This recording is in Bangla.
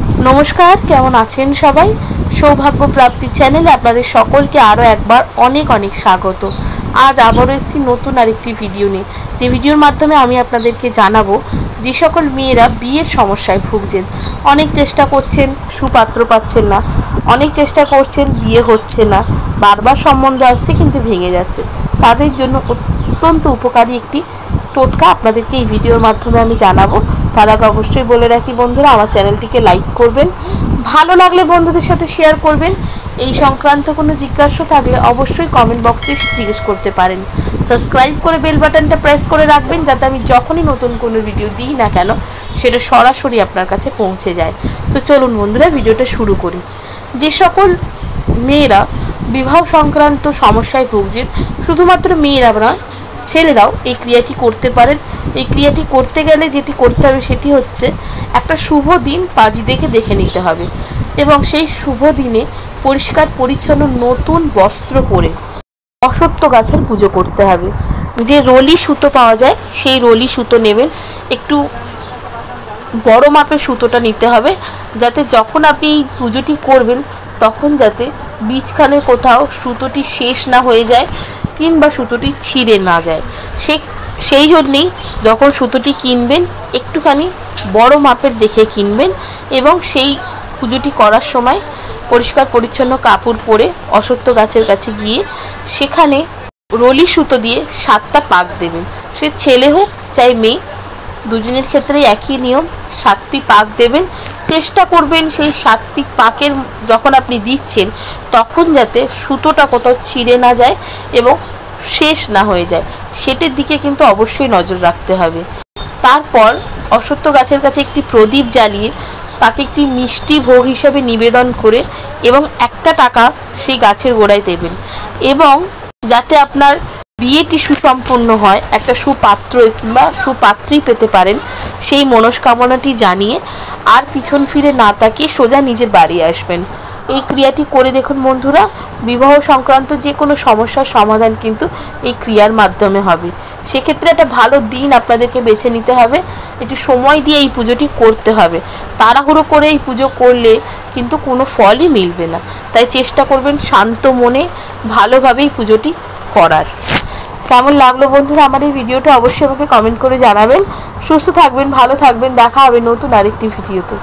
नमस्कार केमन आছেন सबाई सौभाग्य प्राप्ति चैनेले आपनादेर सकलके आरो एकबार अनेक अनेक स्वागत। आज आबारो एसेछि नतून आरेकटी भिडियो निये जे भिडियोर माध्यमे आमि आपनादेरके जानाबो जे सकल मेयेरा बियेर समस्याय भुगछेन, अनेक चेष्टा करछेन सुपात्र पाच्छेन ना, अनेक चेष्टा करछेन बिये होच्छे ना, बारबार सम्बन्ध आसछे किन्तु भेंगे जाच्छे, तादेर जोन्नो अत्यंत उपकारी एकटी टोटका आपनादेरके एई भिडियोर माध्यमे आमि जानाबो। तार आगे अवश्यई बोले राखी बंधुरा आमार चैनलटिके लाइक करबेन, भालो लागले बंधुदेर साथे शेयर करबेन। এই সংক্রান্ত কোনো জিজ্ঞাসা থাকলে অবশ্যই কমেন্ট বক্সে জিজ্ঞেস করতে পারেন। সাবস্ক্রাইব করে বেল বাটনটা প্রেস করে রাখবেন যাতে আমি যখনই নতুন কোনো ভিডিও দিই না কেন সেটা সরাসরি আপনার কাছে পৌঁছে যায়। তো চলুন বন্ধুরা ভিডিওটা শুরু করি। যে সকল মেয়েরা বিবাহ সংক্রান্ত সমস্যায় ভুগছেন, শুধুমাত্র মেয়েরা নয় ছেলেরাও এই ক্রিয়াটি করতে পারেন। এই ক্রিয়াটি করতে গেলে যেটি করতে হবে সেটি হচ্ছে একটা শুভ দিন পাঁজি দেখে নিতে হবে এবং সেই শুভ দিনে পরিষ্কার পরিচ্ছন্ন নতুন বস্ত্র পরে অশ্বত্থ গাছের পুজো করতে হবে। যে রলি সুতো পাওয়া যায় সেই রলি সুতো নেবেন, একটু বড় মাপের সুতোটা নিতে হবে যাতে যখন আপনি এই পুজোটি করবেন তখন যাতে বীজখানে কোথাও সুতোটি শেষ না হয়ে যায় কিংবা সুতোটি ছিঁড়ে না যায়। সেই জন্যেই যখন সুতোটি কিনবেন একটুখানি বড় মাপের দেখে কিনবেন এবং সেই পুজোটি করার সময় পরিষ্কার পরিচ্ছন্ন কাপড় পরে অশ্বত্থ গাছের কাছে গিয়ে সেখানে রলি সুতো দিয়ে 7টা পাক দেবেন। সে ছেলে হোক চাই মেয়ে, দুজনের ক্ষেত্রে একই নিয়ম, 7টি পাক দেবেন। চেষ্টা করবেন সেই 7টি পাকের যখন আপনি দিচ্ছেন তখন যাতে সুতোটা কোথাও ছিঁড়ে না যায় এবং শেষ না হয়ে যায়, সেটির দিকে কিন্তু অবশ্যই নজর রাখতে হবে। তারপর অশ্বত্থ গাছের কাছে একটি প্রদীপ জ্বালিয়ে তাকে একটি মিষ্টি ভোগ হিসাবে নিবেদন করে এবং 1টা টাকা সেই গাছের গোড়ায় দেবেন এবং যাতে আপনার বিয়েটি সুসম্পন্ন হয়, একটা সুপাত্র কিংবা সুপাত্রী পেতে পারেন সেই মনস্কামনাটি জানিয়ে আর পিছন ফিরে না তাকিয়ে সোজা নিজের বাড়ি আসবেন। এই ক্রিয়াটি করে দেখুন বন্ধুরা, বিবাহ সংক্রান্ত যে কোনো সমস্যার সমাধান কিন্তু এই ক্রিয়ার মাধ্যমে হবে। সেক্ষেত্রে একটা ভালো দিন আপনাদেরকে বেছে নিতে হবে, একটু সময় দিয়ে এই পুজোটি করতে হবে। তাড়াহুড়ো করে এই পুজো করলে কিন্তু কোনো ফলই মিলবে না, তাই চেষ্টা করবেন শান্ত মনে ভালোভাবে এই পুজোটি করার। কেমন লাগলো বন্ধুরা আমার এই ভিডিওটা অবশ্যই আমাকে কমেন্ট করে জানাবেন। সুস্থ থাকবেন, ভালো থাকবেন, দেখা হবে নতুন আরেকটি ভিডিওতে।